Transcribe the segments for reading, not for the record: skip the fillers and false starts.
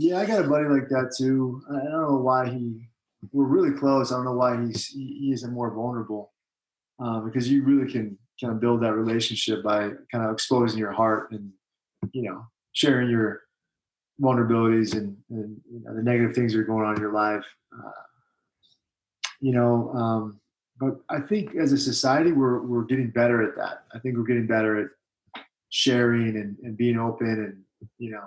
Yeah, I got a buddy like that too. I don't know why we're really close. I don't know why he isn't more vulnerable, because you really can kind of build that relationship by kind of exposing your heart and, sharing your vulnerabilities and the negative things that are going on in your life. You know, but I think as a society, we're getting better at that. I think we're getting better at sharing and being open and, you know,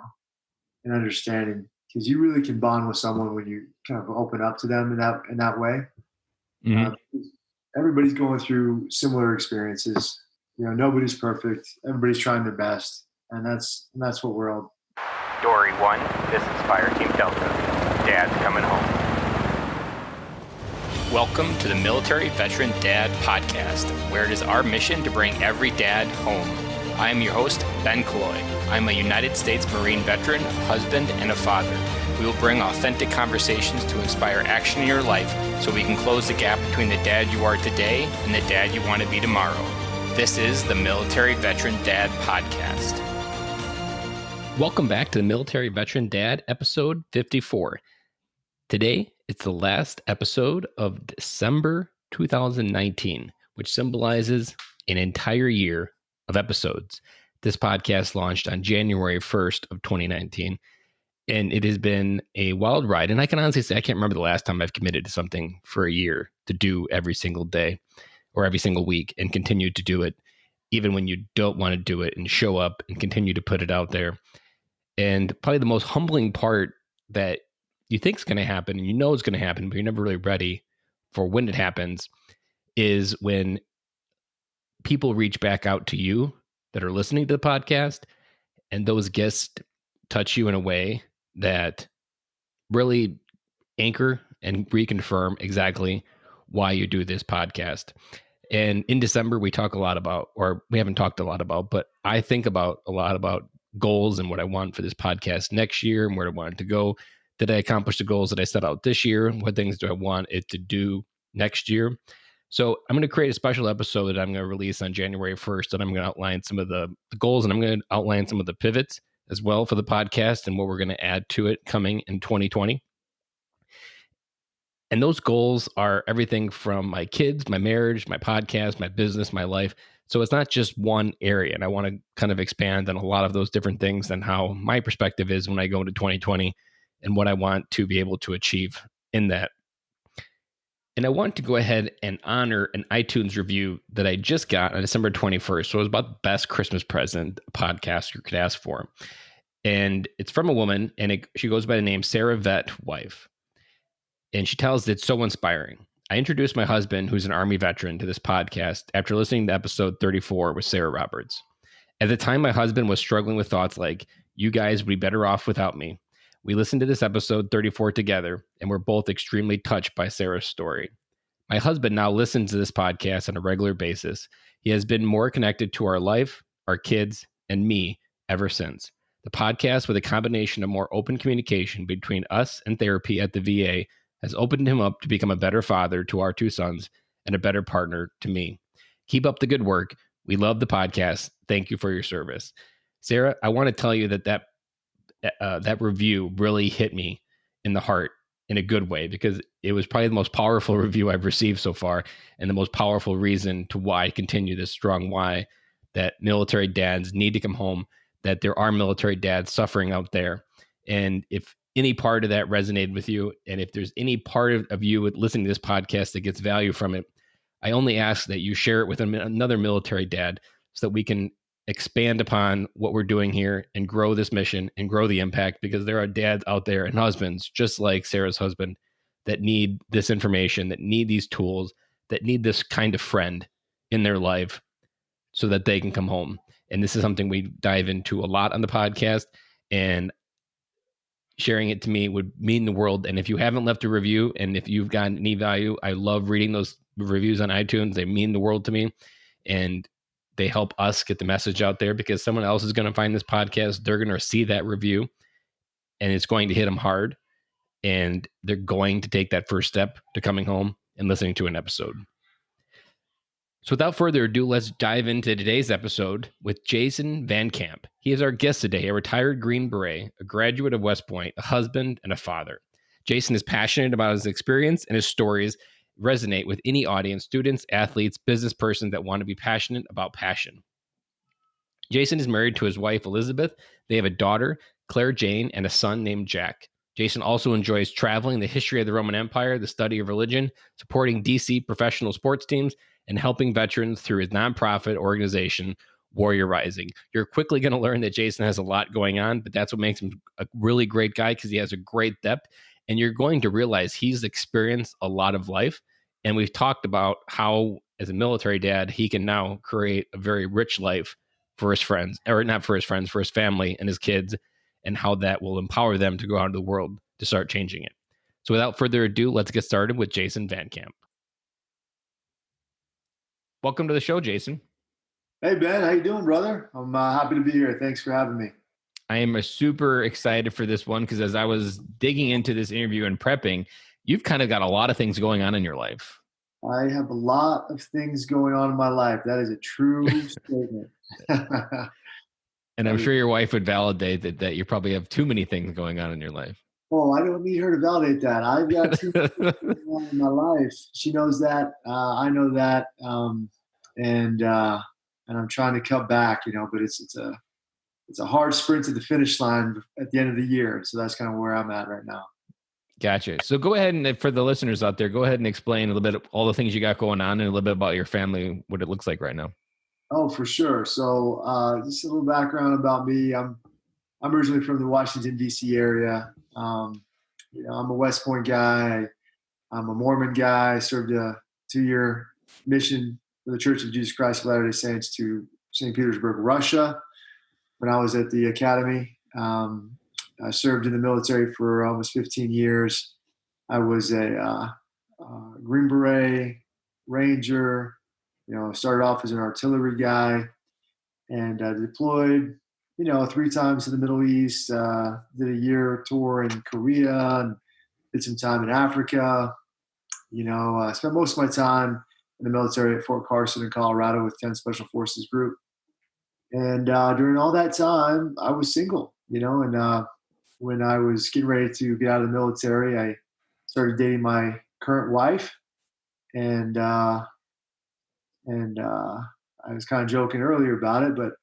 and understanding, because you really can bond with someone when you kind of open up to them in that way. Hmm. Uh, Everybody's going through similar experiences. Nobody's perfect. Everybody's trying their best, and that's what we're all. Dory 1, this is Fire Team Delta. Dad's coming home. Welcome to the Military Veteran Dad Podcast, where it is our mission to bring every dad home. I am your host, Ben Killoy. I'm a United States Marine veteran, husband, and a father. We will bring authentic conversations to inspire action in your life so we can close the gap between the dad you are today and the dad you want to be tomorrow. This is the Military Veteran Dad Podcast. Welcome back to the Military Veteran Dad, episode 54. Today, it's the last episode of December 2019, which symbolizes an entire year of episodes. This podcast launched on January 1st of 2019, and it has been a wild ride. And I can honestly say I can't remember the last time I've committed to something for a year to do every single day or every single week and continue to do it, even when you don't want to do it, and show up and continue to put it out there. And probably the most humbling part that you think is going to happen, and you know it's going to happen, but you're never really ready for when it happens, is when people reach back out to you that are listening to the podcast, and those guests touch you in a way that really anchor and reconfirm exactly why you do this podcast. And in December, we talk a lot about, or we haven't talked a lot about, but I think about a lot about goals and what I want for this podcast next year and where I want it to go. Did I accomplish the goals that I set out this year? What things do I want it to do next year? So I'm going to create a special episode that I'm going to release on January 1st, and I'm going to outline some of the goals, and I'm going to outline some of the pivots as well for the podcast and what we're going to add to it coming in 2020. And those goals are everything from my kids, my marriage, my podcast, my business, my life. So it's not just one area. And I want to kind of expand on a lot of those different things and how my perspective is when I go into 2020 and what I want to be able to achieve in that. And I want to go ahead and honor an iTunes review that I just got on December 21st. So it was about the best Christmas present a podcaster could ask for. And it's from a woman, and she goes by the name Sarah Vet Wife. And she tells it's so inspiring. I introduced my husband, who's an Army veteran, to this podcast after listening to episode 34 with Sarah Roberts. At the time, my husband was struggling with thoughts like, you guys would be better off without me. We listened to this episode 34 together, and we're both extremely touched by Sarah's story. My husband now listens to this podcast on a regular basis. He has been more connected to our life, our kids, and me ever since. The podcast, with a combination of more open communication between us and therapy at the VA, has opened him up to become a better father to our two sons and a better partner to me. Keep up the good work. We love the podcast. Thank you for your service. Sarah, I want to tell you that review really hit me in the heart in a good way, because it was probably the most powerful review I've received so far, and the most powerful reason to why I continue this strong why that military dads need to come home, that there are military dads suffering out there. And if any part of that resonated with you, and if there's any part of you listening to this podcast that gets value from it, I only ask that you share it with another military dad so that we can expand upon what we're doing here and grow this mission and grow the impact, because there are dads out there and husbands just like Sarah's husband that need this information, that need these tools, that need this kind of friend in their life so that they can come home. And this is something we dive into a lot on the podcast, and sharing it to me would mean the world. And if you haven't left a review, and if you've gotten any value, I love reading those reviews on iTunes. They mean the world to me, and they help us get the message out there, because someone else is going to find this podcast. They're going to see that review, and it's going to hit them hard, and they're going to take that first step to coming home and listening to an episode. So without further ado, let's dive into today's episode with Jason Van Camp. He is our guest today, a retired Green Beret, a graduate of West Point, a husband, and a father. Jason is passionate about his experience, and his stories resonate with any audience, students, athletes, business person that want to be passionate about passion. Jason is married to his wife, Elizabeth. They have a daughter, Claire Jane, and a son named Jack. Jason also enjoys traveling, the history of the Roman Empire, the study of religion, supporting DC professional sports teams, and helping veterans through his nonprofit organization, Warrior Rising. You're quickly going to learn that Jason has a lot going on, but that's what makes him a really great guy, because he has a great depth. And you're going to realize he's experienced a lot of life. And we've talked about how, as a military dad, he can now create a very rich life for his friends, or not for his friends, for his family and his kids, and how that will empower them to go out into the world to start changing it. So without further ado, let's get started with Jason Van Camp. Welcome to the show, Jason. Hey, Ben. How you doing, brother? I'm happy to be here. Thanks for having me. I am super excited for this one, because as I was digging into this interview and prepping, you've kind of got a lot of things going on in your life. I have a lot of things going on in my life. That is a true statement. And I'm sure your wife would validate that you probably have too many things going on in your life. Oh, I don't need her to validate that. I've got too many things going on in my life. She knows that. I know that. And I'm trying to cut back, but it's a hard sprint to the finish line at the end of the year. So that's kind of where I'm at right now. Gotcha. So go ahead, and for the listeners out there, go ahead and explain a little bit of all the things you got going on, and a little bit about your family, what it looks like right now. Oh, for sure. So just a little background about me. I'm originally from the Washington, D.C. area. I'm a West Point guy. I'm a Mormon guy. I served a 2-year mission for the Church of Jesus Christ of Latter-day Saints to St. Petersburg, Russia, when I was at the academy. I served in the military for almost 15 years. I was a Green Beret, Ranger. Started off as an artillery guy, and deployed, 3 times to the Middle East. Did a year tour in Korea, and did some time in Africa. Spent most of my time in the military at Fort Carson in Colorado with 10 Special Forces Group. And during all that time, I was single, and when I was getting ready to get out of the military, I started dating my current wife. And I was kind of joking earlier about it, but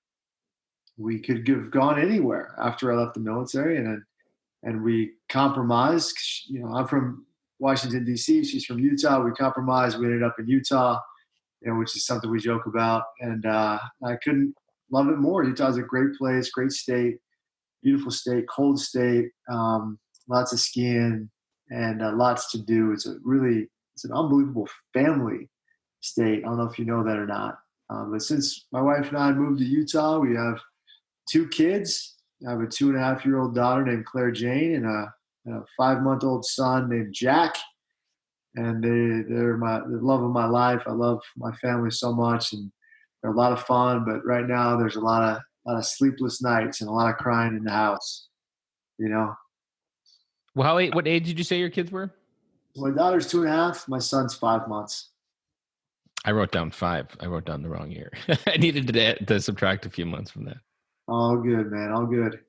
we could have gone anywhere after I left the military, and we compromised. I'm from Washington, D.C. She's from Utah. We compromised. We ended up in Utah, which is something we joke about. And I couldn't love it more. Utah's a great place, great state, beautiful state, cold state, lots of skiing, and lots to do. It's an unbelievable family state. I don't know if you know that or not. But since my wife and I moved to Utah, we have 2 kids. I have a 2.5-year-old daughter named Claire Jane, and a 5-month-old son named Jack. And they're the love of my life. I love my family so much, and they're a lot of fun. But right now, there's a lot of sleepless nights and a lot of crying in the house. Well, what age did you say your kids were? My daughter's 2.5. My son's 5 months. I wrote down 5. I wrote down the wrong year. I needed to subtract a few months from that. All good, man. All good.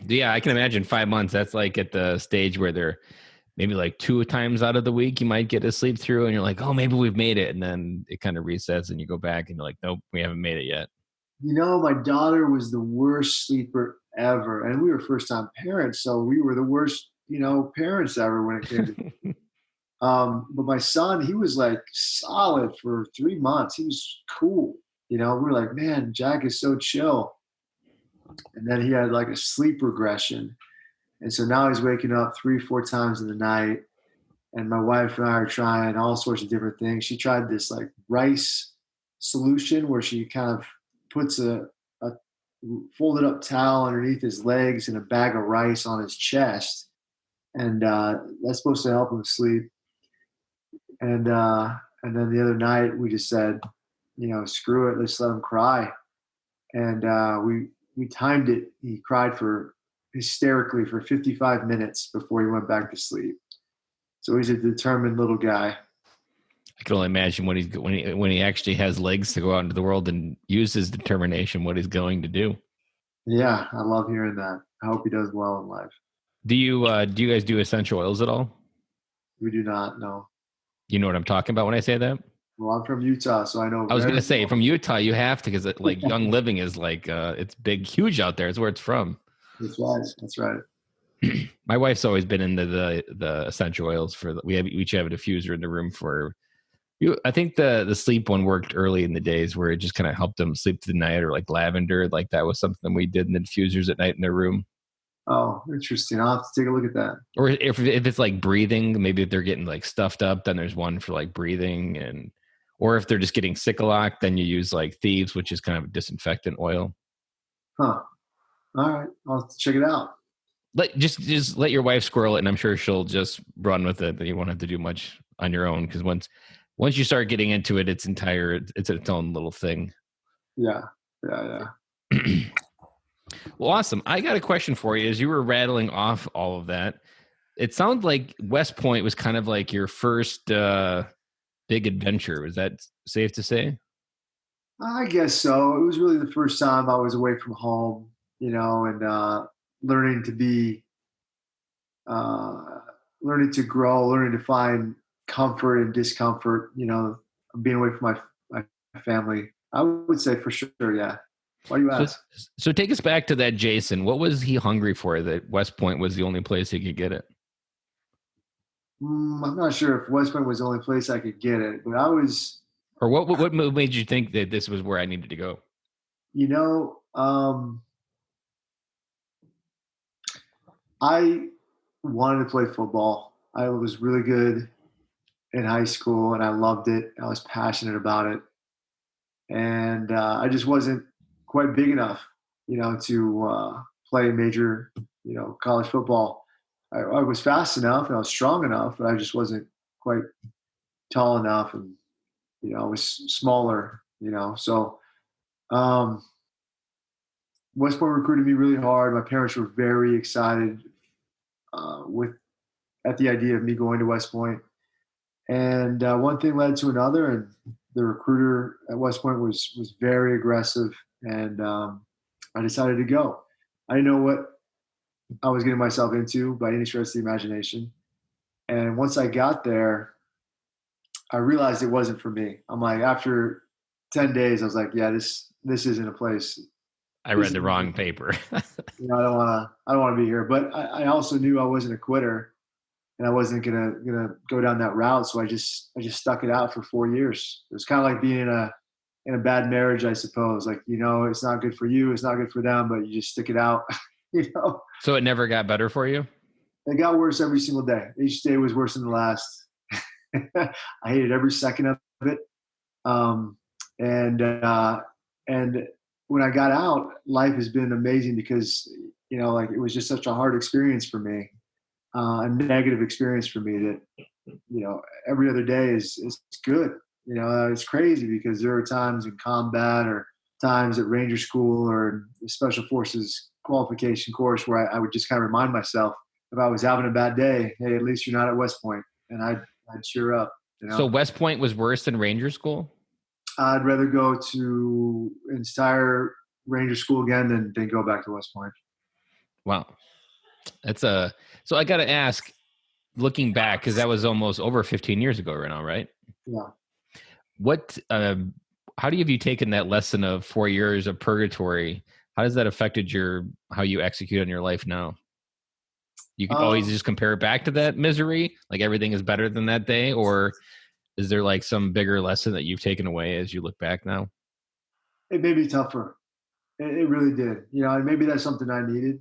Yeah, I can imagine 5 months. That's like at the stage where they're maybe like 2 times out of the week you might get to sleep through, and you're like, oh, maybe we've made it. And then it kind of resets, and you go back and you're like, nope, we haven't made it yet. My daughter was the worst sleeper ever. And we were first-time parents, so we were the worst, parents ever when it came to but my son, he was like solid for 3 months. He was cool. We were like, man, Jack is so chill. And then he had like a sleep regression. And so now he's waking up 3-4 times in the night. And my wife and I are trying all sorts of different things. She tried this like rice solution where she kind of puts a folded up towel underneath his legs and a bag of rice on his chest. And that's supposed to help him sleep. And then the other night we just said, screw it, let's let him cry. And we timed it. He cried hysterically for 55 minutes before he went back to sleep. So he's a determined little guy. I can only imagine when he actually has legs to go out into the world and use his determination, what he's going to do. Yeah, I love hearing that. I hope he does well in life. Do you guys do essential oils at all? We do not know. You know what I'm talking about when I say that? Well, I'm from Utah, so I know I was very gonna say well. from Utah you have to, because like Young Living is like it's big, huge out there. It's where it's from. That's right. That's right. My wife's always been into the essential oils we each have a diffuser in the room for you. I think the sleep one worked early in the days where it just kind of helped them sleep through the night, or like lavender, like that was something we did in the diffusers at night in their room. Oh, interesting. I'll have to take a look at that. Or if it's like breathing, maybe if they're getting like stuffed up, then there's one for like breathing. And or if they're just getting sick a lot, then you use like Thieves, which is kind of a disinfectant oil. Huh. All right. I'll have to check it out. Just let your wife squirrel it, and I'm sure she'll just run with it. That you won't have to do much on your own, because once you start getting into it, it's its own little thing. Yeah. Yeah. Yeah. Well, awesome. I got a question for you. As you were rattling off all of that, it sounds like West Point was kind of like your first big adventure. Was that safe to say? I guess so. It was really the first time I was away from home, and learning to be, uh, learning to grow, learning to find comfort and discomfort, being away from my family. I would say for sure, yeah. Why do you So, ask? so take us back to that Jason. What was he hungry for that West Point was the only place he could get it? I'm not sure if West Point was the only place I could get it, but I was, Or what made you think that this was where I needed to go? you know, um, I wanted to play football. I was really good in high school and I loved it. I was passionate about it. And I just wasn't quite big enough, to play major, college football. I was fast enough and I was strong enough, but I just wasn't quite tall enough. And, I was smaller, so um, West Point recruited me really hard. My parents were very excited with at the idea of me going to West Point. And one thing led to another, and the recruiter at West Point was very aggressive, and I decided to go. I didn't know what I was getting myself into by any stretch of the imagination. And once I got there, I realized it wasn't for me. I'm like, after 10 days, I was like, yeah, this isn't a place. I read the wrong paper. I don't want to be here. But I also knew I wasn't a quitter, and I wasn't gonna go down that route. So I just stuck it out for 4 years. It was kind of like being in a bad marriage, I suppose. Like, it's not good for you, it's not good for them, but you just stick it out. So it never got better for you? It got worse every single day. Each day was worse than the last. I hated every second of it. Um, and when I got out, life has been amazing because, like, it was just such a hard experience for me, a negative experience for me that, every other day is good. It's crazy because there are times in combat or times at Ranger School or the Special Forces qualification course where I would just kind of remind myself, if I was having a bad day, hey, at least you're not at West Point, and I'd cheer up. So West Point was worse than Ranger School? I'd rather go to entire Ranger School again than go back to West Point. Wow. So I got to ask, looking back, because that was almost over 15 years ago right now, right? Yeah. How have you taken that lesson of 4 years of purgatory? How has that affected how you execute on your life now? You can always just compare it back to that misery, like everything is better than that day, or is there like some bigger lesson that you've taken away as you look back now? It made me tougher. It really did. And maybe that's something I needed.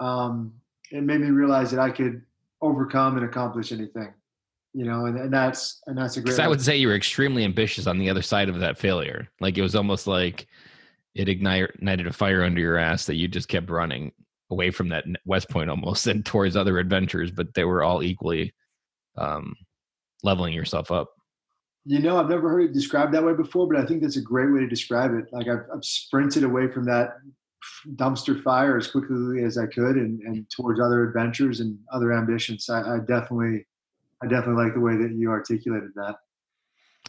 It made me realize that I could overcome and accomplish anything. And that's a great. Because I would say you were extremely ambitious on the other side of that failure. Like it was almost like it ignited a fire under your ass that you just kept running away from that West Point almost and towards other adventures, but they were all equally leveling yourself up. I've never heard it described that way before, but I think that's a great way to describe it. Like I've sprinted away from that dumpster fire as quickly as I could and towards other adventures and other ambitions. I definitely like the way that you articulated that.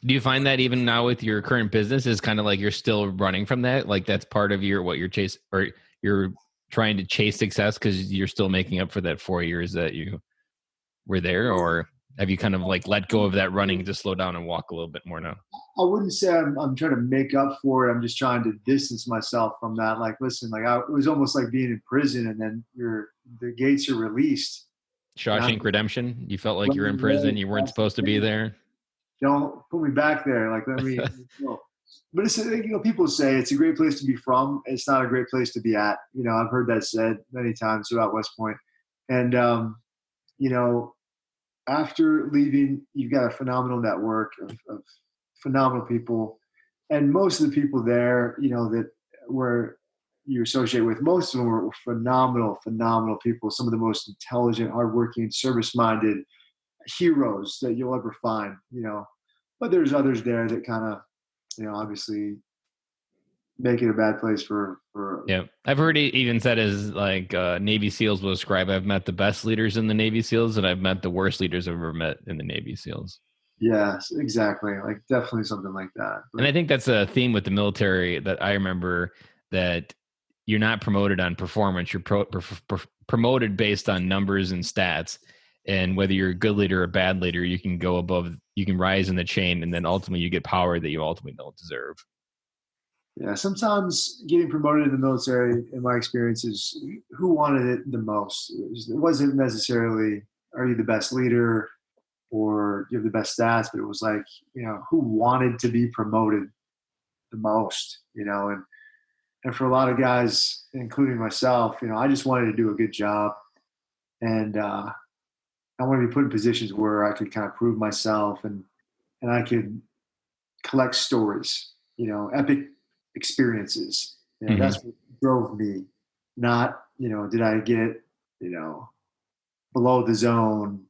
Do you find that even now with your current business is kind of like you're still running from that? Like that's part of what you're chasing, or you're trying to chase success because you're still making up for that 4 years that you were there? Or have you kind of like let go of that running to slow down and walk a little bit more now? I wouldn't say I'm trying to make up for it. I'm just trying to distance myself from that. Like, listen, like it was almost like being in prison and then the gates are released. Shawshank Redemption. You felt like you're in Running away. prison. You weren't supposed to be there. Don't put me back there. Like, let me go. But it's, people say it's a great place to be from. It's not a great place to be at. I've heard that said many times throughout West Point. And, you know, after leaving, you've got a phenomenal network of phenomenal people. And most of the people there, that were you associate with, most of them were phenomenal, phenomenal people. Some of the most intelligent, hardworking, service-minded heroes that you'll ever find. But there's others there that kind of, obviously make it a bad place for. Yeah, I've heard it even said as like Navy SEALs will describe. I've met the best leaders in the Navy SEALs, and I've met the worst leaders I've ever met in the Navy SEALs. Yes, exactly. Like definitely something like that. And I think that's a theme with the military that I remember, that you're not promoted on performance. You're promoted based on numbers and stats. And whether you're a good leader or a bad leader, you can go above, you can rise in the chain, and then ultimately you get power that you ultimately don't deserve. Yeah, sometimes getting promoted in the military, in my experience, is who wanted it the most. It wasn't necessarily, are you the best leader or you have the best stats, but it was like, who wanted to be promoted the most. And for a lot of guys, including myself, I just wanted to do a good job. And I wanted to be put in positions where I could kind of prove myself, and I could collect stories, epic experiences. That's what drove me. Not, did I get, below the zone,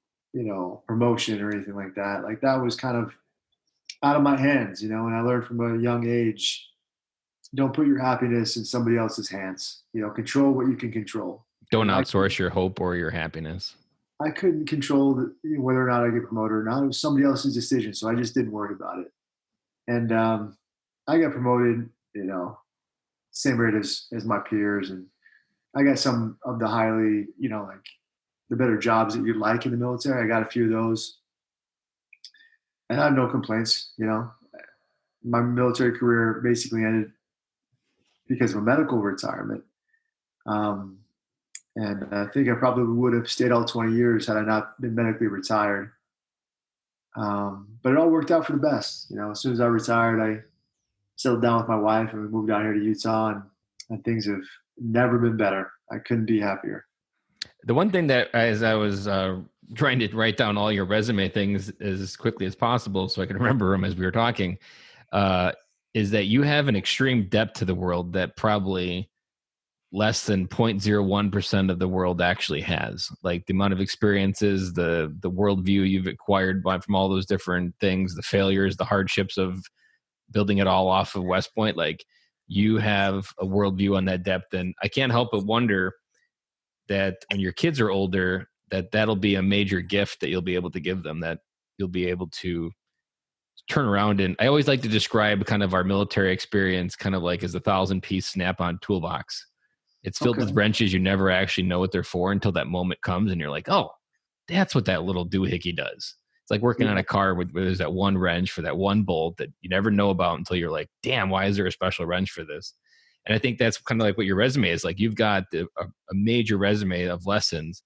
promotion or anything like that. Like that was kind of out of my hands, and I learned from a young age, don't put your happiness in somebody else's hands. Control what you can control. Don't outsource your hope or your happiness. I couldn't control whether or not I get promoted or not. It was somebody else's decision, so I just didn't worry about it. And I got promoted, same rate as my peers, and I got some of the highly, like the better jobs that you'd like in the military. I got a few of those, and I have no complaints. My military career basically ended because of a medical retirement. Um, and I think I probably would have stayed all 20 years had I not been medically retired. But it all worked out for the best. As soon as I retired, I settled down with my wife and we moved down here to Utah, and things have never been better. I couldn't be happier. The one thing that, as I was trying to write down all your resume things as quickly as possible so I could remember them as we were talking, is that you have an extreme depth to the world that probably less than 0.01% of the world actually has. Like the amount of experiences, the worldview you've acquired from all those different things, the failures, the hardships of building it all off of West Point. Like you have a worldview on that depth. And I can't help but wonder that when your kids are older, that'll be a major gift that you'll be able to give them, that you'll be able to turn around. And I always like to describe kind of our military experience kind of like as a 1,000-piece snap-on toolbox. It's filled with wrenches. You never actually know what they're for until that moment comes and you're like, oh, that's what that little doohickey does. It's like working on a car where there's that one wrench for that one bolt that you never know about until you're like, damn, why is there a special wrench for this? And I think that's kind of like what your resume is. Like you've got a major resume of lessons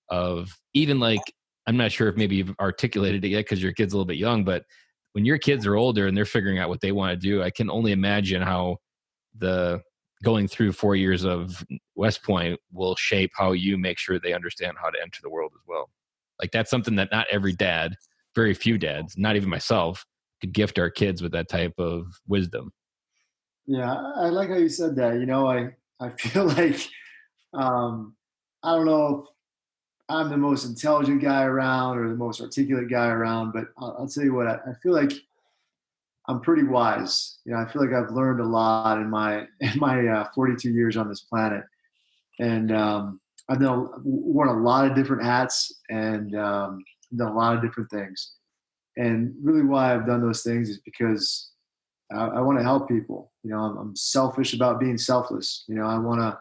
of even like, I'm not sure if maybe you've articulated it yet because your kid's a little bit young, but when your kids are older and they're figuring out what they want to do, I can only imagine how the going through 4 years of West Point will shape how you make sure they understand how to enter the world as well. Like that's something that not every dad, very few dads, not even myself, could gift our kids with that type of wisdom. Yeah, I like how you said that. I feel like I don't know if I'm the most intelligent guy around or the most articulate guy around, but I'll tell you what, I feel like I'm pretty wise. I feel like I've learned a lot in my 42 years on this planet, and I've worn a lot of different hats and done a lot of different things. And really why I've done those things is because I want to help people. I'm selfish about being selfless. I want to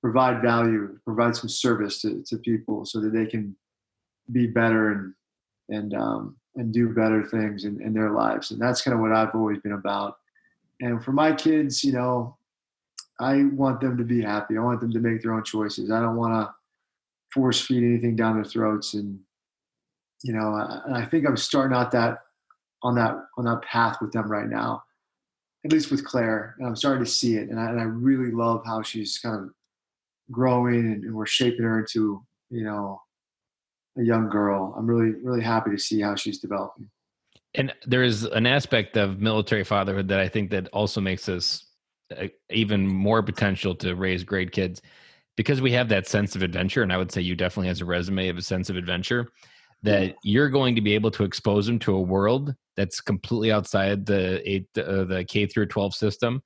provide value, provide some service to people so that they can be better and do better things in their lives. And that's kind of what I've always been about. And for my kids, I want them to be happy. I want them to make their own choices. I don't want to force feed anything down their throats. And I think I'm starting out on that path with them right now, at least with Claire. And I'm starting to see it, and I really love how she's kind of growing, and we're shaping her into a young girl. I'm really really happy to see how she's developing. And there is an aspect of military fatherhood that I think that also makes us even more potential to raise great kids, because we have that sense of adventure. And I would say you definitely has a resume of a sense of adventure, that you're going to be able to expose them to a world that's completely outside the K through 12 system.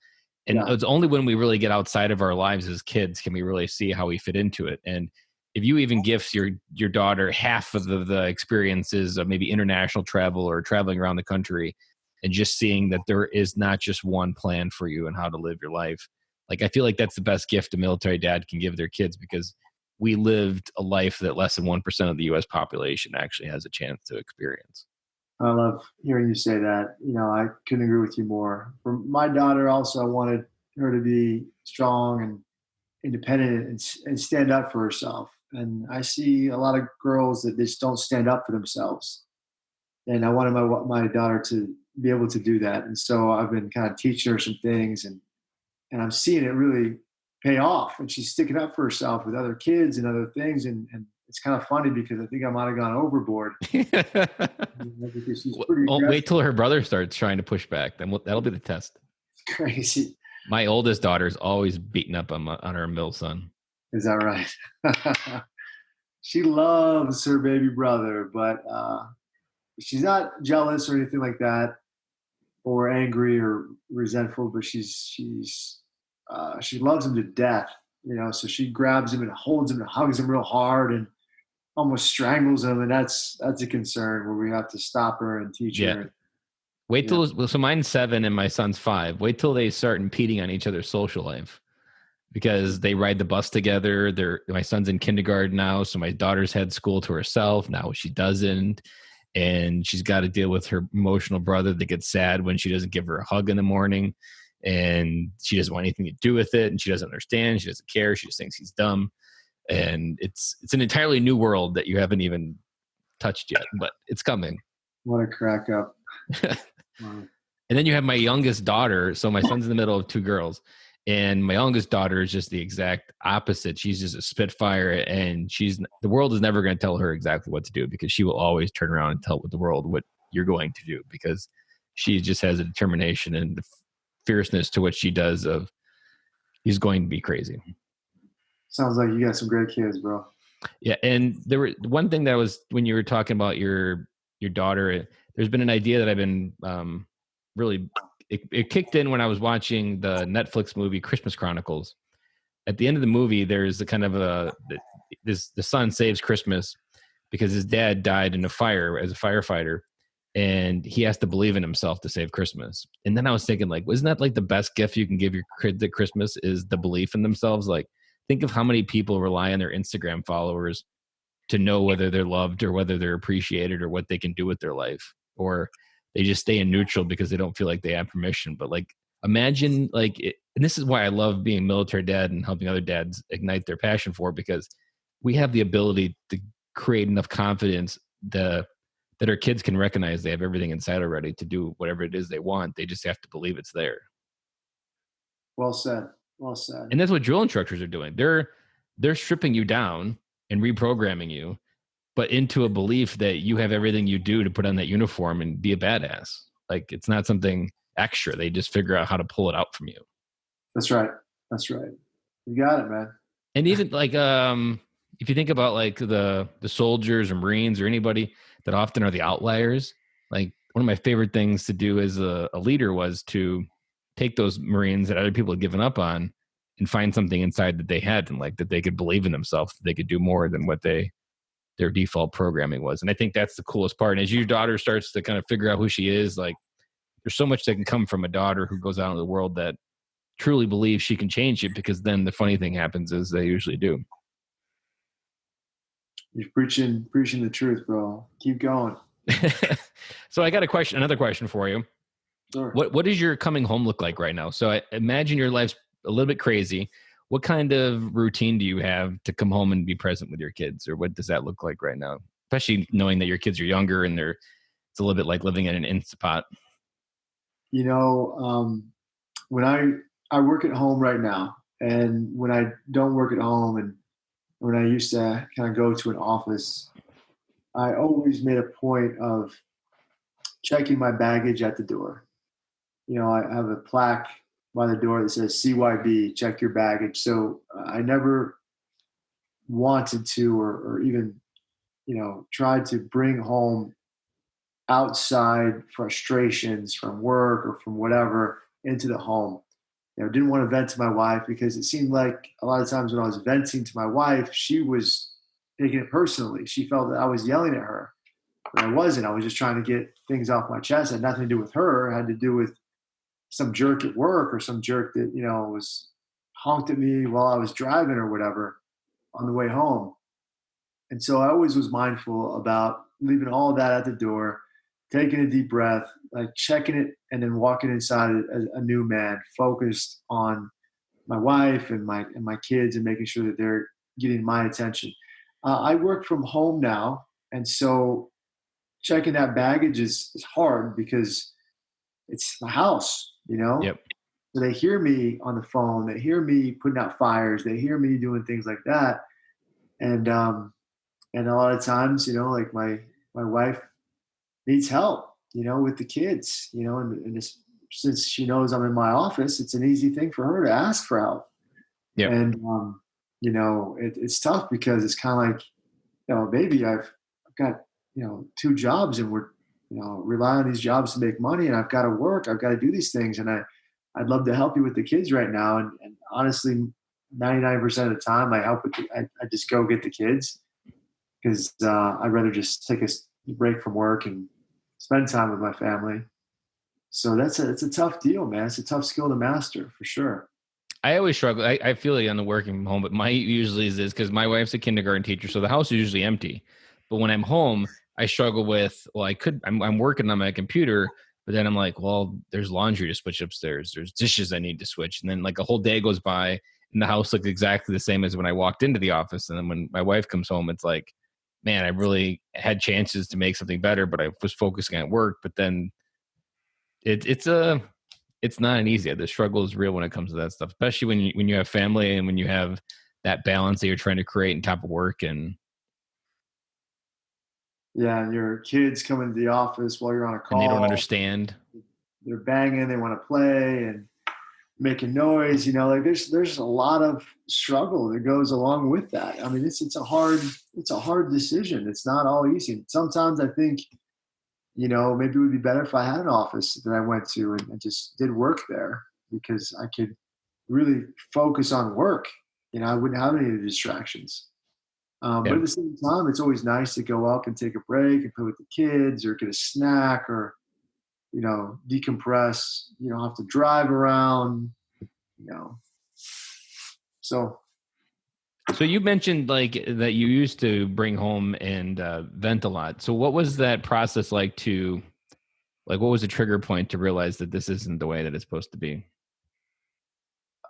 And it's only when we really get outside of our lives as kids can we really see how we fit into it. And if you even gift your daughter half of the experiences of maybe international travel or traveling around the country, and just seeing that there is not just one plan for you and how to live your life, like I feel like that's the best gift a military dad can give their kids, because we lived a life that less than 1% of the U.S. population actually has a chance to experience. I love hearing you say that. I couldn't agree with you more. For my daughter, also, I wanted her to be strong and independent and stand up for herself. And I see a lot of girls that just don't stand up for themselves. And I wanted my daughter to be able to do that. And so I've been kind of teaching her some things, and I'm seeing it really pay off. And she's sticking up for herself with other kids and other things. And it's kind of funny because I think I might have gone overboard. Because she's pretty aggressive. Wait till her brother starts trying to push back. Then that'll be the test. It's crazy. My oldest daughter's always beating up on her middle son. Is that right? She loves her baby brother, but she's not jealous or anything like that, or angry or resentful. But she loves him to death. So she grabs him and holds him and hugs him real hard and almost strangles him, and that's a concern where we have to stop her and teach her. Wait till so mine's 7 and my son's 5. Wait till they start impeding on each other's social life, because they ride the bus together. My son's in kindergarten now, so my daughter's had school to herself. Now she doesn't, and she's got to deal with her emotional brother that gets sad when she doesn't give her a hug in the morning, and she doesn't want anything to do with it, and she doesn't understand. She doesn't care. She just thinks he's dumb. And it's an entirely new world that you haven't even touched yet, but it's coming. What a crack up. Wow. And then you have my youngest daughter. So my son's in the middle of 2 girls, and my youngest daughter is just the exact opposite. She's just a spitfire, and the world is never going to tell her exactly what to do, because she will always turn around and tell the world what you're going to do, because she just has a determination and the fierceness to what she does of he's going to be crazy. Sounds like you got some great kids, bro. Yeah, and there were one thing that was when you were talking about your daughter. There's been an idea that I've been really. It kicked in when I was watching the Netflix movie Christmas Chronicles. At the end of the movie, there's a kind of the son saves Christmas because his dad died in a fire as a firefighter, and he has to believe in himself to save Christmas. And then I was thinking, like, wasn't that like the best gift you can give your kids at Christmas is the belief in themselves? Like, think of how many people rely on their Instagram followers to know whether they're loved or whether they're appreciated or what they can do with their life, or they just stay in neutral because they don't feel like they have permission. But like, imagine like, and this is why I love being a military dad and helping other dads ignite their passion for it, because we have the ability to create enough confidence that our kids can recognize they have everything inside already to do whatever it is they want. They just have to believe it's there. Well said. Well said. And that's what drill instructors are doing. They're stripping you down and reprogramming you, but into a belief that you have everything you do to put on that uniform and be a badass. Like, it's not something extra. They just figure out how to pull it out from you. That's right. That's right. You got it, man. And even like, if you think about like the soldiers or Marines or anybody that often are the outliers, like one of my favorite things to do as a leader was to take those Marines that other people had given up on and find something inside that they had, and like that they could believe in themselves, that they could do more than what they their default programming was. And I think that's the coolest part. And as your daughter starts to kind of figure out who she is, like there's so much that can come from a daughter who goes out into the world that truly believes she can change it, because then the funny thing happens is they usually do. You're preaching the truth, bro. Keep going. So I got another question for you. Sure. What does your coming home look like right now? So I imagine your life's a little bit crazy. What kind of routine do you have to come home and be present with your kids, or what does that look like right now? Especially knowing that your kids are younger and it's a little bit like living in an Instapot. When I work at home right now, and when I don't work at home, and when I used to kind of go to an office, I always made a point of checking my baggage at the door. I have a plaque by the door that says CYB, check your baggage. So I never wanted to, or even, tried to bring home outside frustrations from work or from whatever into the home. Didn't want to vent to my wife, because it seemed like a lot of times when I was venting to my wife, she was taking it personally. She felt that I was yelling at her, but I wasn't. I was just trying to get things off my chest. It had nothing to do with her. It had to do with some jerk at work, or some jerk that, was honked at me while I was driving or whatever on the way home. And so I always was mindful about leaving all of that at the door, taking a deep breath, like checking it, and then walking inside as a new man, focused on my wife and my kids, and making sure that they're getting my attention. I work from home now, and so checking that baggage is hard, because it's my house. Yep. So they hear me on the phone, they hear me putting out fires, they hear me doing things like that, and a lot of times, like my wife needs help, with the kids, and since she knows I'm in my office, it's an easy thing for her to ask for help. Yep. And it's tough, because it's kind of like, maybe I've got, two jobs, and we're, rely on these jobs to make money, and I've got to work, I've got to do these things. And I'd love to help you with the kids right now. And honestly, 99% of the time I help I just go get the kids, because I'd rather just take a break from work and spend time with my family. So it's a tough deal, man. It's a tough skill to master, for sure. I always struggle. I feel like on the working from home, but my usually is this, because my wife's a kindergarten teacher, so the house is usually empty. But when I'm home, I struggle with, well, I'm working on my computer, but then I'm like, well, there's laundry to switch upstairs. There's dishes I need to switch. And then like a whole day goes by and the house looks exactly the same as when I walked into the office. And then when my wife comes home, it's like, man, I really had chances to make something better, but I was focusing at work. But then it's not an easy. The struggle is real when it comes to that stuff, especially when you have family and when you have that balance that you're trying to create on top of work. And yeah, and your kids come into the office while you're on a call, they don't understand. They're banging, they want to play and making noise. Like there's a lot of struggle that goes along with that. I mean, it's a hard decision. It's not all easy. Sometimes I think, maybe it would be better if I had an office that I went to and just did work there, because I could really focus on work. I wouldn't have any of the distractions. But at the same time, it's always nice to go up and take a break and play with the kids, or get a snack, or, decompress. You don't have to drive around, So So you mentioned like that you used to bring home and vent a lot. So what was that process like what was the trigger point to realize that this isn't the way that it's supposed to be?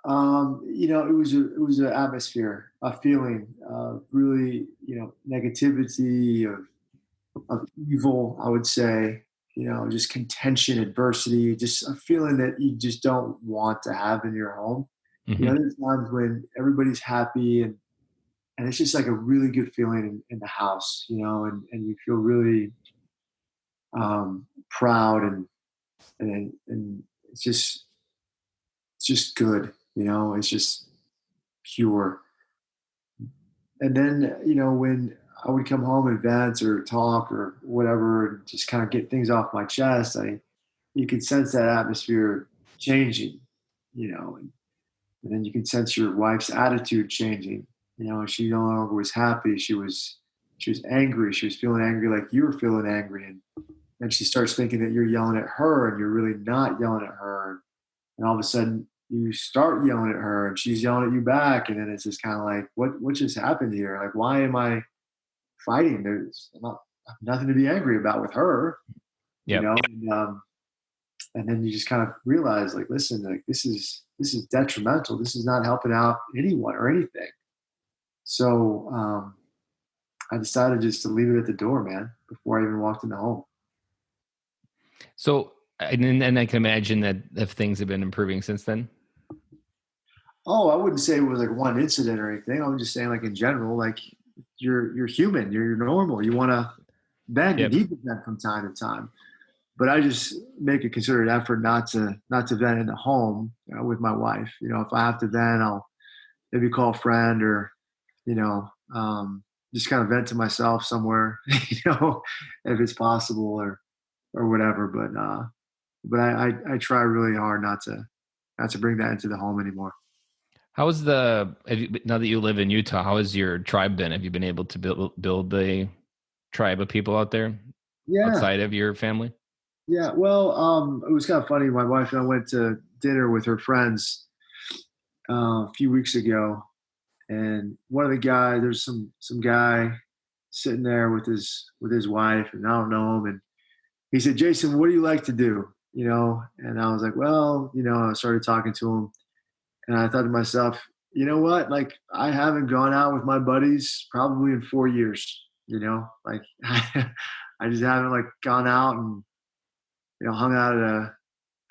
it was an atmosphere, a feeling of really, negativity, of evil, I would say, just contention, adversity, just a feeling that you just don't want to have in your home. Mm-hmm. There's times when everybody's happy, and it's just like a really good feeling in the house, and you feel really proud, and it's just good, it's just pure. And then, when I would come home and vent or talk or whatever, just kind of get things off my chest, you could sense that atmosphere changing, and then you can sense your wife's attitude changing. She no longer was happy. She was she was angry. She was feeling angry like you were feeling angry. And she starts thinking that you're yelling at her and you're really not yelling at her. And all of a sudden you start yelling at her and she's yelling at you back. And then it's just kind of like, what just happened here? Like, why am I fighting? There's nothing to be angry about with her, you Yep. know? And then you just kind of realize, like, listen, like this is detrimental. This is not helping out anyone or anything. So I decided just to leave it at the door, man, before I even walked in the home. So, and I can imagine that if things have been improving since then. Oh, I wouldn't say it was like one incident or anything. I'm just saying, like, in general, like, you're human, you're normal. You want to vent, you Yep. need to vent from time to time. But I just make a concerted effort not to vent in the home, with my wife. If I have to vent, I'll maybe call a friend or you know just kind of vent to myself somewhere, if it's possible or whatever. But I try really hard not to bring that into the home anymore. Now that you live in Utah, how has your tribe been? Have you been able to build a tribe of people out there Yeah, outside of your family? yeah. Well, it was kind of funny. My wife and I went to dinner with her friends a few weeks ago, and one of the guys, there's some guy sitting there with his wife, and I don't know him, and he said, "Jason, what do you like to do?" And I was like, "Well, I started talking to him, and I thought to myself, you know what? Like, I haven't gone out with my buddies probably in 4 years. Like, I just haven't, like, gone out and hung out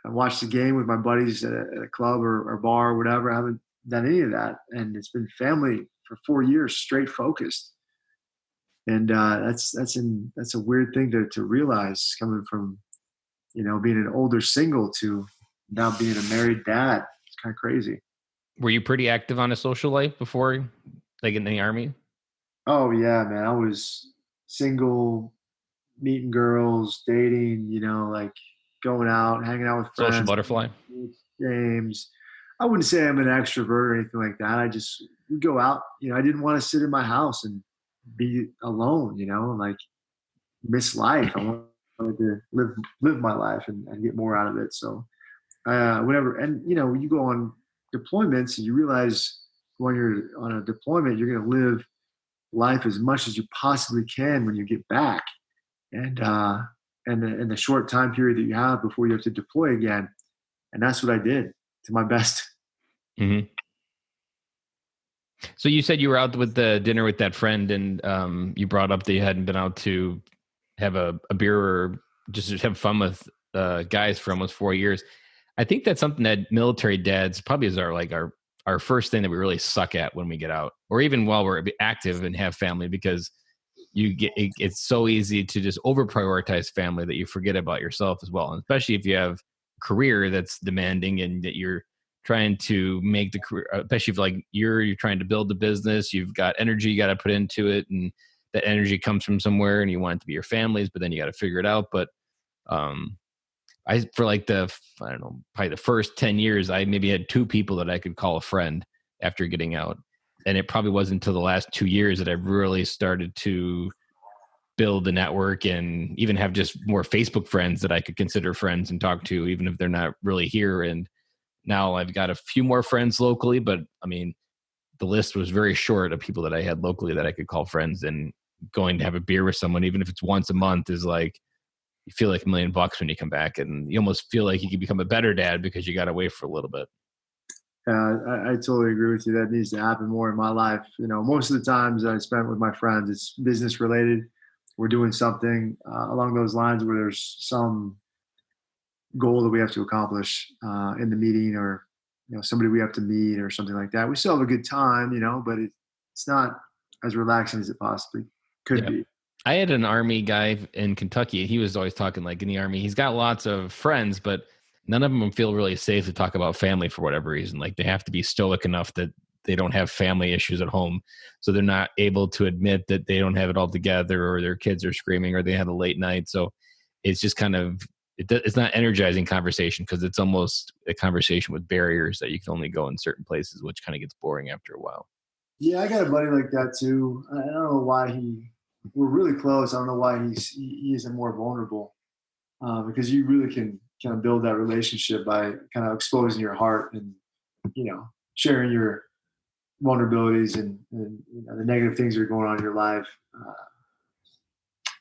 and watched the game with my buddies at a club or bar or whatever. I haven't done any of that, and it's been family for 4 years straight focused. And that's a weird thing to realize, coming from being an older single to now being a married dad. It's kind of crazy. Were you pretty active on a social life before, like in the army? Oh yeah, man. I was single, meeting girls, dating, like going out, hanging out with Social friends, butterfly? games. I wouldn't say I'm an extrovert or anything like that. I just would go out. I didn't want to sit in my house and be alone, and, like, miss life. I wanted to live my life and get more out of it. So whenever, and you go on deployments and you realize when you're on a deployment, you're going to live life as much as you possibly can when you get back. And in the short time period that you have before you have to deploy again. And that's what I did to my best. Hmm. So you said you were out with the dinner with that friend, and you brought up that you hadn't been out to have a beer or just to have fun with guys for almost 4 years. I think that's something that military dads probably is our first thing that we really suck at when we get out, or even while we're active and have family, because it's so easy to just over prioritize family that you forget about yourself as well, and especially if you have a career that's demanding and that you're trying to make the career, especially if like you're trying to build the business, you've got energy you got to put into it, and that energy comes from somewhere, and you want it to be your family's, but then you got to figure it out. But um I for like I don't know, probably the first 10 years, I maybe had two people that I could call a friend after getting out. And it probably wasn't until the last 2 years that I really started to build a network and even have just more Facebook friends that I could consider friends and talk to, even if they're not really here. And now I've got a few more friends locally, but I mean, the list was very short of people that I had locally that I could call friends. And going to have a beer with someone, even if it's once a month, is like, you feel like $1,000,000 when you come back, and you almost feel like you can become a better dad because you got away for a little bit. I totally agree with you. That needs to happen more in my life. Most of the times I spend with my friends, it's business related. We're doing something along those lines where there's some goal that we have to accomplish in the meeting, or somebody we have to meet or something like that. We still have a good time, but it's not as relaxing as it possibly could Yeah. be. I had an army guy in Kentucky. He was always talking like in the army. He's got lots of friends, but none of them feel really safe to talk about family for whatever reason. Like they have to be stoic enough that they don't have family issues at home. So they're not able to admit that they don't have it all together, or their kids are screaming, or they had a late night. So it's just kind of, it's not energizing conversation, because it's almost a conversation with barriers that you can only go in certain places, which kind of gets boring after a while. Yeah, I got a buddy like that too. I don't know why we're really close. I don't know why he isn't more vulnerable, because you really can kind of build that relationship by kind of exposing your heart and, sharing your vulnerabilities and the negative things that are going on in your life. Uh,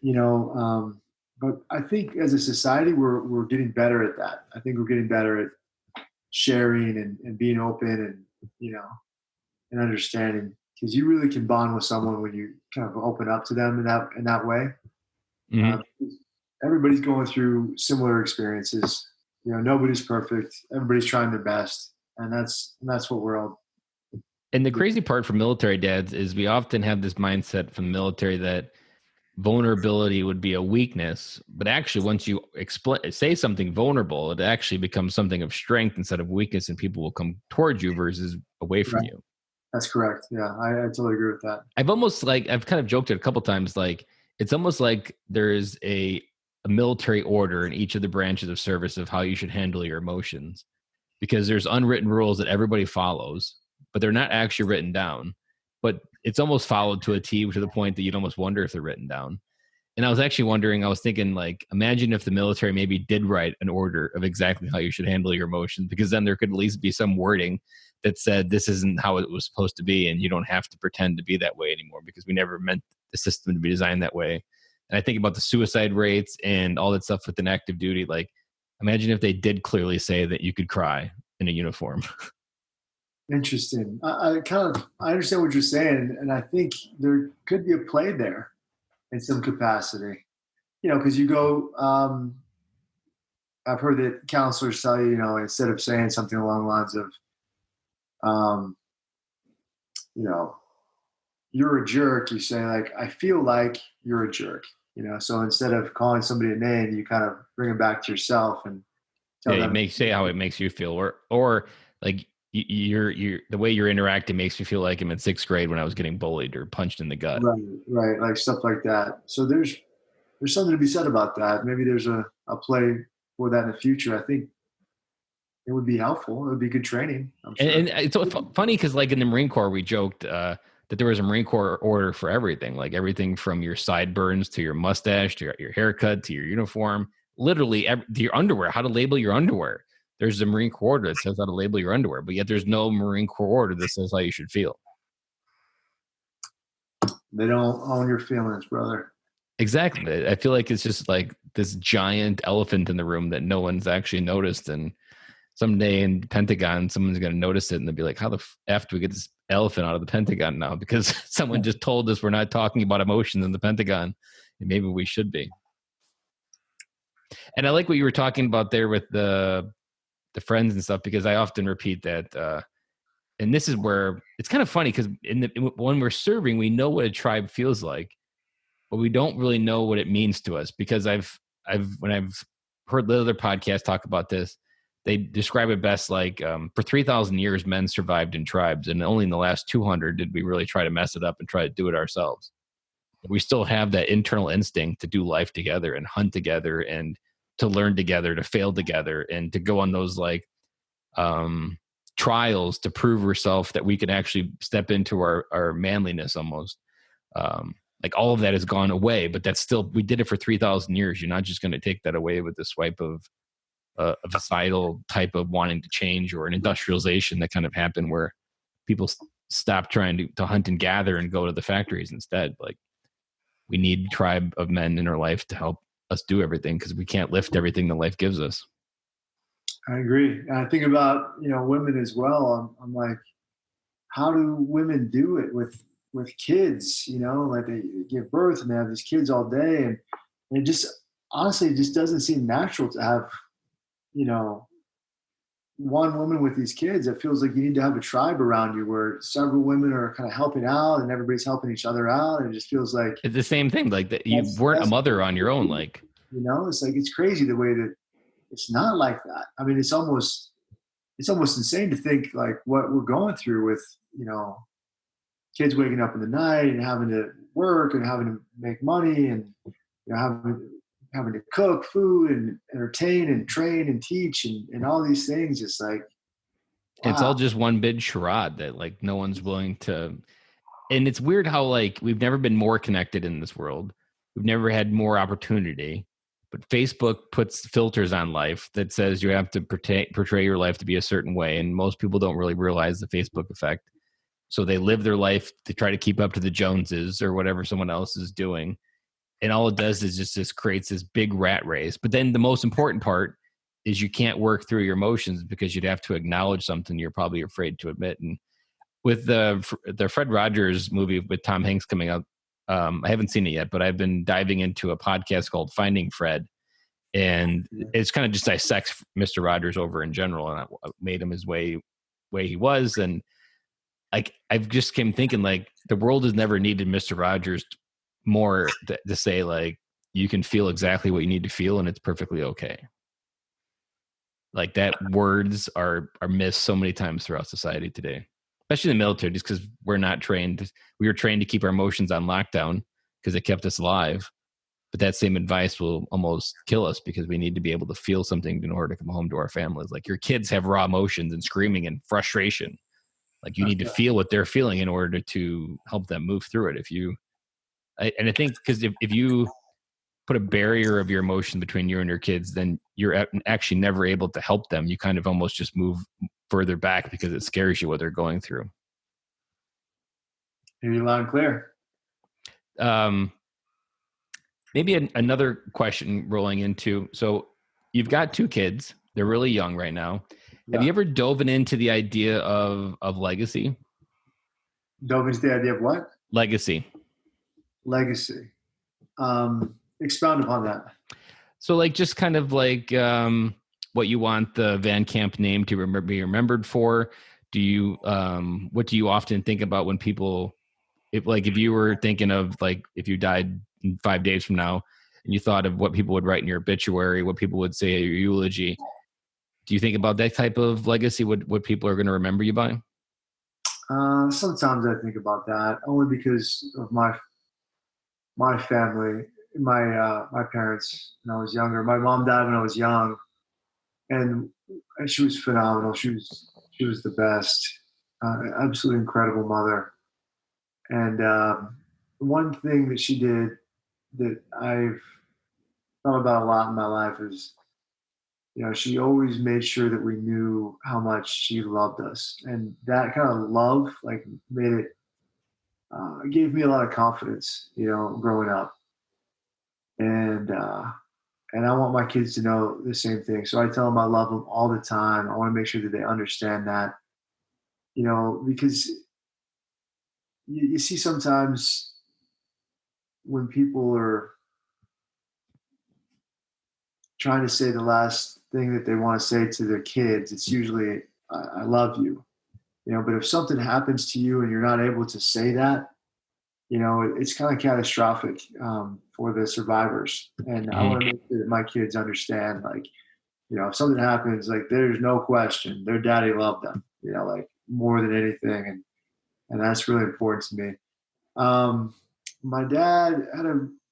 you know, but I think as a society, we're getting better at that. I think we're getting better at sharing and being open and, and understanding, because you really can bond with someone when you kind of open up to them in that way. Hmm. Uh, Everybody's going through similar experiences. Nobody's perfect. Everybody's trying their best, and that's what we're all And the doing. crazy part for military dads is we often have this mindset from the military that vulnerability would be a weakness, but actually once you say something vulnerable, it actually becomes something of strength instead of weakness, and people will come towards you versus away from Right. you. That's correct. Yeah, I totally agree with that. I've kind of joked it a couple times, like it's almost like there is a military order in each of the branches of service of how you should handle your emotions, because there's unwritten rules that everybody follows, but they're not actually written down, but it's almost followed to a T, to the point that you'd almost wonder if they're written down. And I was actually wondering, I was thinking, like, imagine if the military maybe did write an order of exactly how you should handle your emotions, because then there could at least be some wording that said this isn't how it was supposed to be, and you don't have to pretend to be that way anymore, because we never meant the system to be designed that way. And I think about the suicide rates and all that stuff within active duty. Like, imagine if they did clearly say that you could cry in a uniform. Interesting. I understand what you're saying, and I think there could be a play there in some capacity. Because you go. I've heard that counselors tell you, instead of saying something along the lines of, um, you know, you're a jerk, you say like, I feel like you're a jerk. So instead of calling somebody a name, you kind of bring it back to yourself and Yeah, tell you them. may say how it makes you feel, or like you're the way you're interacting makes me feel like I'm in sixth grade when I was getting bullied or punched in the gut. Right, right, like stuff like that. So there's something to be said about that. Maybe there's a play for that in the future. I think it would be helpful. It would be good training, I'm sure. And it's so funny because, like, in the Marine Corps, we joked that there was a Marine Corps order for everything, like everything from your sideburns to your mustache to your haircut to your uniform, literally to your underwear, how to label your underwear. There's a Marine Corps order that says how to label your underwear, but yet there's no Marine Corps order that says how you should feel. They don't own your feelings, brother. Exactly. I feel like it's just like this giant elephant in the room that no one's actually noticed. And someday in the Pentagon, someone's going to notice it and they'll be like, how the F do we get this elephant out of the Pentagon now? Because someone just told us we're not talking about emotions in the Pentagon. And maybe we should be. And I like what you were talking about there with the friends and stuff, because I often repeat that. And this is where it's kind of funny, because when we're serving, we know what a tribe feels like, but we don't really know what it means to us, because when I've heard the other podcasts talk about this, they describe it best like, for 3,000 years, men survived in tribes, and only in the last 200 did we really try to mess it up and try to do it ourselves. We still have that internal instinct to do life together and hunt together and to learn together, to fail together, and to go on those like um, trials to prove ourselves that we can actually step into our manliness almost. Like all of that has gone away, but that's still, we did it for 3,000 years. You're not just going to take that away with the swipe of a societal type of wanting to change, or an industrialization that kind of happened where people stop trying to hunt and gather and go to the factories instead. Like, we need tribe of men in our life to help us do everything, because we can't lift everything that life gives us. I agree. And I think about, women as well. I'm like, how do women do it with kids? Like they give birth and they have these kids all day, and it just honestly it just doesn't seem natural to have, you know, one woman with these kids. It feels like you need to have a tribe around you where several women are kind of helping out and everybody's helping each other out. And it just feels like It's the same thing. Like that, you weren't a that's mother on your own. Like, it's like it's crazy the way that it's not like that. I mean, it's almost insane to think like what we're going through with, kids waking up in the night and having to work and having to make money and, having to cook food and entertain and train and teach and all these things. It's like, it's all wow. just one big charade that, like, no one's willing to. And it's weird how like we've never been more connected in this world. We've never had more opportunity. But Facebook puts filters on life that says you have to portray your life to be a certain way. And most people don't really realize the Facebook effect. So they live their life to try to keep up to the Joneses or whatever someone else is doing. And all it does is just creates this big rat race. But then the most important part is you can't work through your emotions because you'd have to acknowledge something you're probably afraid to admit. And with the Fred Rogers movie with Tom Hanks coming out, I haven't seen it yet, but I've been diving into a podcast called Finding Fred, and it's kind of just dissects Mr. Rogers over in general, and I made him his way he was, and like I've just came thinking like the world has never needed Mr. Rogers more to say like you can feel exactly what you need to feel, and it's perfectly okay. Like that words are missed so many times throughout society today, especially in the military, just because we're not trained. We were trained to keep our emotions on lockdown because it kept us alive. But that same advice will almost kill us because we need to be able to feel something in order to come home to our families. Like your kids have raw emotions and screaming and frustration. Like you need to feel what they're feeling in order to help them move through it. And I think because if you put a barrier of your emotion between you and your kids, then you're actually never able to help them. You kind of almost just move further back because it scares you what they're going through. Hear you loud and clear. Maybe another question rolling into, so you've got 2 kids. They're really young right now. Yeah. Have you ever dove into the idea of legacy? Dove into the idea of what? Legacy. Legacy. Expound upon that. So like just kind of like what you want the Van Camp name to be remembered for. Do you what do you often think about when people, if you were thinking of like if you died 5 days from now and you thought of what people would write in your obituary, what people would say at your eulogy, do you think about that type of legacy, what people are going to remember you by? Sometimes I think about that only because of my family, my parents when I was younger. My mom died when I was young, and she was phenomenal. She was the best, absolutely incredible mother. And one thing that she did that I've thought about a lot in my life is, she always made sure that we knew how much she loved us, and that kind of love, like, made it gave me a lot of confidence, growing up, and I want my kids to know the same thing. So I tell them I love them all the time. I want to make sure that they understand that, because you see sometimes when people are trying to say the last thing that they want to say to their kids, it's usually I love you, but if something happens to you and you're not able to say that, it's kind of catastrophic for the survivors. And I want to make sure that my kids understand, like, if something happens, like, there's no question their daddy loved them, like, more than anything. And that's really important to me. My dad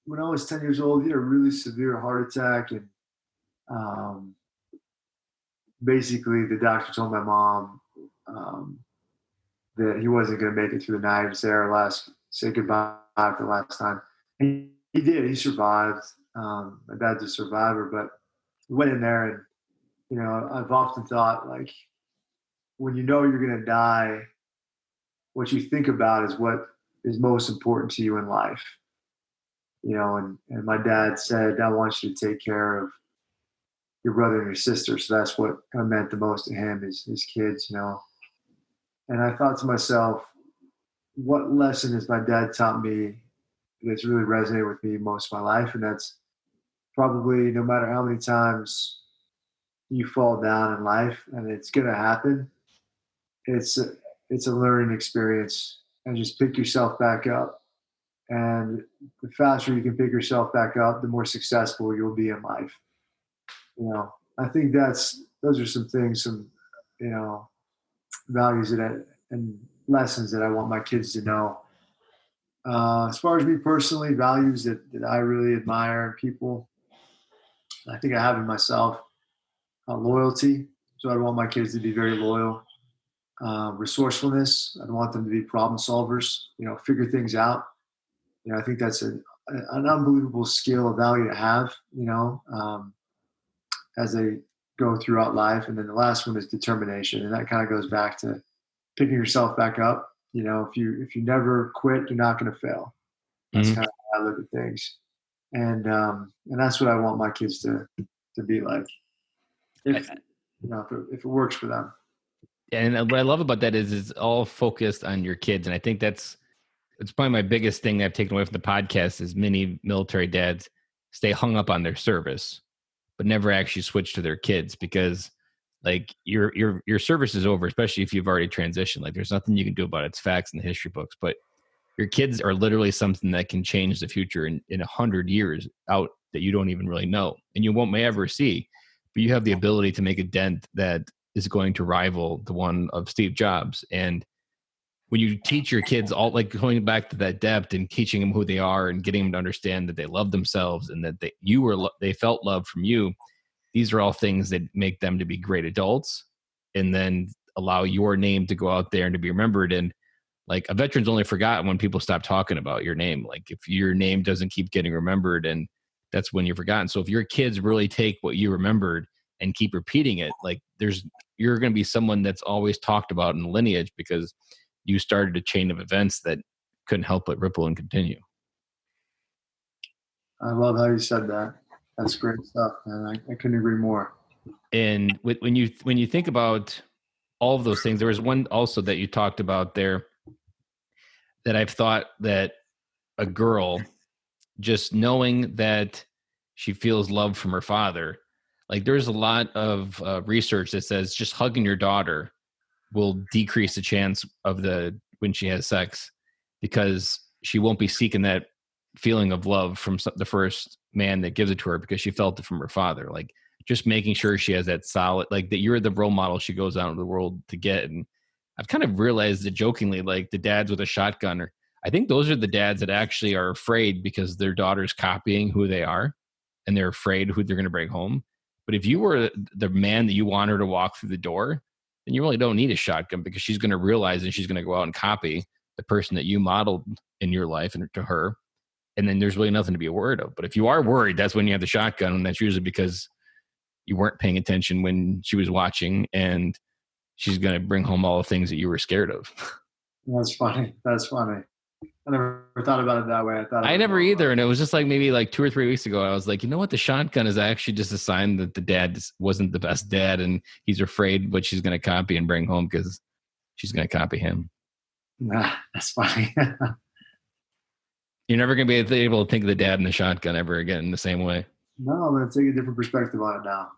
when I was 10 years old, he had a really severe heart attack. And um, basically the doctor told my mom um, that he wasn't going to make it through the night, say goodbye for the last time. And he did. He survived. My dad's a survivor, but he went in there, and I've often thought, like, when you're going to die, what you think about is what is most important to you in life. And my dad said, I want you to take care of your brother and your sister. So that's what kind of meant the most to him, is his kids. And I thought to myself, what lesson has my dad taught me that's really resonated with me most of my life? And that's probably, no matter how many times you fall down in life, and it's going to happen, it's a learning experience, and just pick yourself back up. And the faster you can pick yourself back up, the more successful you'll be in life. I think those are some things, some, values and lessons that I want my kids to know. As far as me personally, values that I really admire in people, I think I have in myself, loyalty. So I want my kids to be very loyal. resourcefulness. I want them to be problem solvers, figure things out. I think that's an unbelievable skill, a value to have, as they go throughout life. And then the last one is determination. And that kind of goes back to picking yourself back up. If you never quit, you're not going to fail. That's kind of how I look at things. And that's what I want my kids to be like, if it works for them. And what I love about that is it's all focused on your kids. And I think it's probably my biggest thing that I've taken away from the podcast is many military dads stay hung up on their service, but never actually switch to their kids, because like your service is over, especially if you've already transitioned. Like there's nothing you can do about it. It's facts in the history books, but your kids are literally something that can change the future in 100 years out that you don't even really know. And you won't may ever see, but you have the ability to make a dent that is going to rival the one of Steve Jobs. And when you teach your kids all, like going back to that depth and teaching them who they are and getting them to understand that they love themselves and that they felt love from you, these are all things that make them to be great adults and then allow your name to go out there and to be remembered. And like a veteran's only forgotten when people stop talking about your name. Like if your name doesn't keep getting remembered, and that's when you're forgotten. So if your kids really take what you remembered and keep repeating it, like you're going to be someone that's always talked about in the lineage, because you started a chain of events that couldn't help but ripple and continue. I love how you said that. That's great stuff, man. I couldn't agree more. And when you think about all of those things, there was one also that you talked about there that I've thought that a girl, just knowing that she feels love from her father, like there's a lot of research that says just hugging your daughter will decrease the chance of when she has sex, because she won't be seeking that feeling of love from the first man that gives it to her, because she felt it from her father. Like just making sure she has that solid, like that you're the role model she goes out into the world to get. And I've kind of realized that jokingly, like the dads with a shotgun, I think those are the dads that actually are afraid because their daughter's copying who they are and they're afraid who they're going to bring home. But if you were the man that you want her to walk through the door, then you really don't need a shotgun, because she's going to realize and she's going to go out and copy the person that you modeled in your life and to her. And then there's really nothing to be worried of. But if you are worried, that's when you have the shotgun. And that's usually because you weren't paying attention when she was watching, and she's going to bring home all the things that you were scared of. That's funny. I never thought about it that way. I never either. And it was just like maybe like 2 or 3 weeks ago, I was like, you know what? The shotgun is actually just a sign that the dad wasn't the best dad, and he's afraid what she's going to copy and bring home because she's going to copy him. Nah, that's funny. You're never going to be able to think of the dad in the shotgun ever again in the same way. No, I'm going to take a different perspective on it now.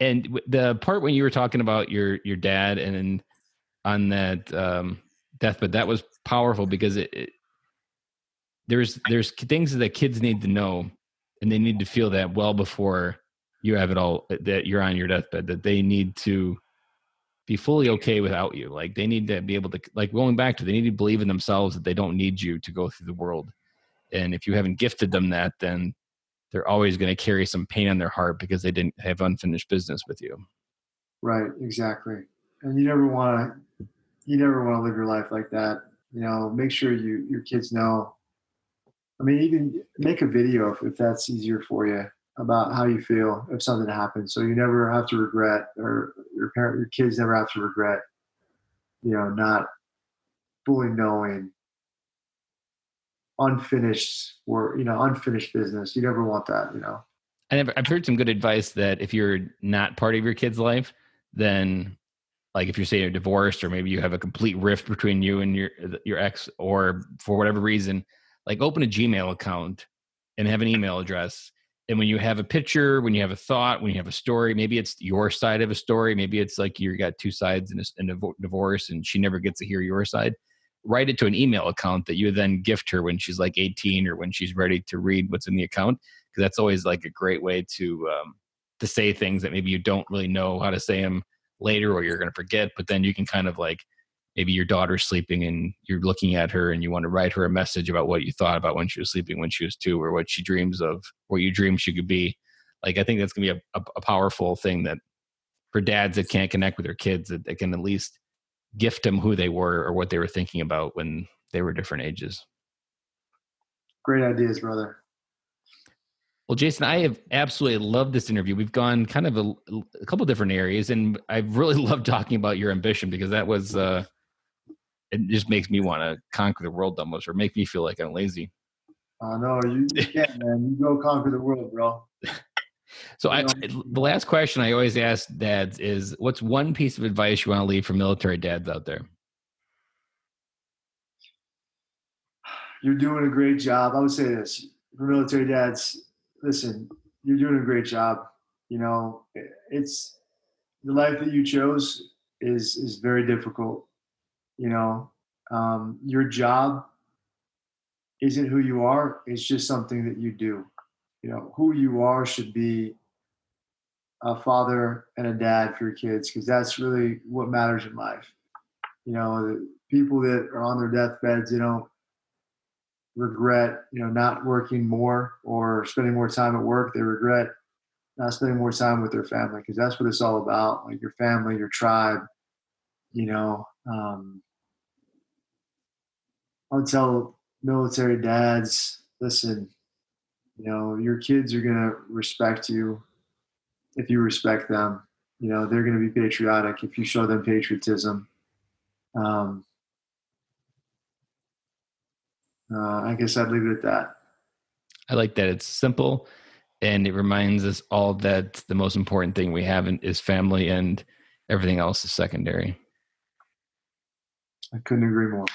And the part when you were talking about your dad and on that deathbed, that was powerful, because there's things that kids need to know, and they need to feel that well before you have it all, that you're on your deathbed, that they need to be fully okay without you. Like they need to be able to, like going back to, they need to believe in themselves that they don't need you to go through the world. And if you haven't gifted them that, then they're always going to carry some pain on their heart because they didn't have unfinished business with you. Right. Exactly. And you never want to live your life like that. Make sure your kids know. I mean, even make a video if that's easier for you about how you feel if something happens, so you never have to regret, or your kids never have to regret, not fully knowing unfinished business. You never want that, I've heard some good advice that if you're not part of your kid's life, then like if you're saying you're divorced, or maybe you have a complete rift between you and your ex, or for whatever reason, like open a Gmail account and have an email address. And when you have a picture, when you have a thought, when you have a story, maybe it's your side of a story. Maybe it's like you got two sides in a divorce and she never gets to hear your side. Write it to an email account that you then gift her when she's like 18 or when she's ready to read what's in the account. Because that's always like a great way to say things that maybe you don't really know how to say them later, or you're going to forget. But then you can kind of like, maybe your daughter's sleeping and you're looking at her and you want to write her a message about what you thought about when she was sleeping when she was 2, or what she dreams of, what you dreamed she could be. Like, I think that's going to be a powerful thing that for dads that can't connect with their kids, that can at least gift them who they were or what they were thinking about when they were different ages. Great ideas, brother. Well, Jason, I have absolutely loved this interview. We've gone kind of a couple different areas, and I've really loved talking about your ambition, because that was, it just makes me want to conquer the world almost, or make me feel like I'm lazy. No, you can, man. You go conquer the world, bro. So the last question I always ask dads is, what's one piece of advice you want to leave for military dads out there? You're doing a great job. I would say this for military dads. Listen, you're doing a great job. You know, it's the life that you chose is very difficult. You know, your job isn't who you are. It's just something that you do. You know, who you are should be a father and a dad for your kids, because that's really what matters in life. You know, the people that are on their deathbeds, they don't regret, not working more or spending more time at work. They regret not spending more time with their family, because that's what it's all about. Like your family, your tribe, I would tell military dads, listen, your kids are going to respect you if you respect them. They're going to be patriotic if you show them patriotism. I guess I'd leave it at that. I like that. It's simple, and it reminds us all that the most important thing we have is family, and everything else is secondary. I couldn't agree more.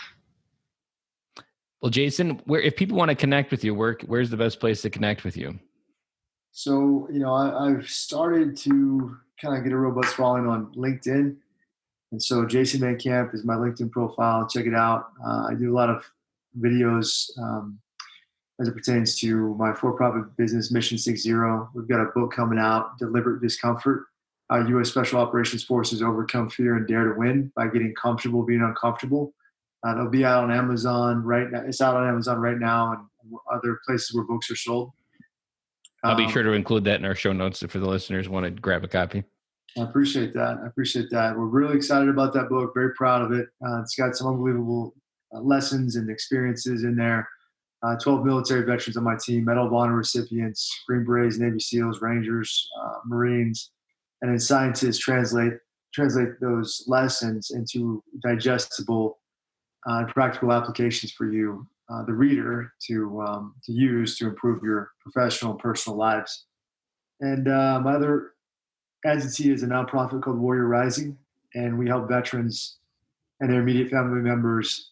Well, Jason, if people want to connect with you, where's the best place to connect with you? So, I've started to kind of get a robust following on LinkedIn. And so Jason Van Camp is my LinkedIn profile. Check it out. I do a lot of videos as it pertains to my for-profit business, Mission 60. We've got a book coming out, Deliberate Discomfort, how U.S. Special Operations Forces overcome fear and dare to win by getting comfortable being uncomfortable. It'll be out on Amazon right now. It's out on Amazon right now and other places where books are sold. I'll be sure to include that in our show notes if the listeners want to grab a copy. I appreciate that. We're really excited about that book. Very proud of it. It's got some unbelievable lessons and experiences in there. 12 military veterans on my team, Medal of Honor recipients, Green Berets, Navy SEALs, Rangers, Marines, and then scientists translate those lessons into digestible practical applications for you, the reader, to use to improve your professional and personal lives. And my other entity is a nonprofit called Warrior Rising, and we help veterans and their immediate family members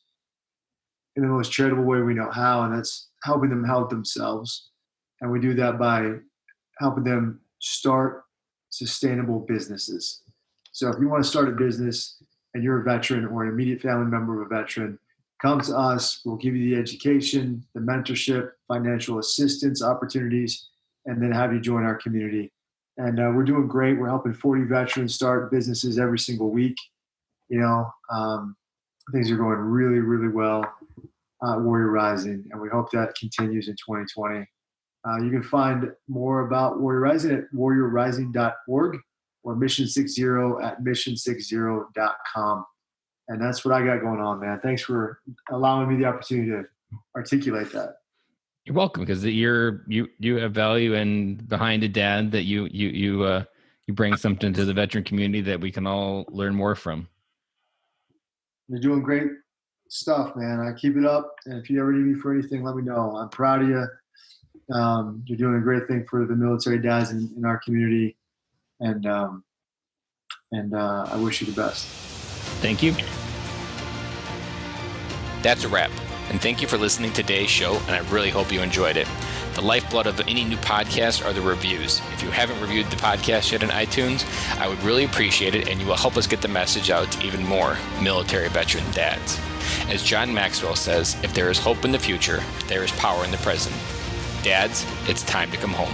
in the most charitable way we know how, and that's helping them help themselves. And we do that by helping them start sustainable businesses. So if you want to start a business and you're a veteran or an immediate family member of a veteran, come to us. We'll give you the education, the mentorship, financial assistance opportunities, and then have you join our community. And we're doing great. We're helping 40 veterans start businesses every single week. Things are going really, really well at Warrior Rising, and we hope that continues in 2020. You can find more about Warrior Rising at warriorrising.org or Mission 60 at mission60.com. And that's what I got going on, man. Thanks for allowing me the opportunity to articulate that. You're welcome, because you have value and behind a dad that you bring something to the veteran community that we can all learn more from. You're doing great stuff, man. I keep it up, and if you ever need me for anything, let me know. I'm proud of you. You're doing a great thing for the military dads in our community, and I wish you the best. Thank you. That's a wrap. And thank you for listening to today's show, and I really hope you enjoyed it. The lifeblood of any new podcast are the reviews. If you haven't reviewed the podcast yet on iTunes, I would really appreciate it, and you will help us get the message out to even more military veteran dads. As John Maxwell says, if there is hope in the future, there is power in the present. Dads, it's time to come home.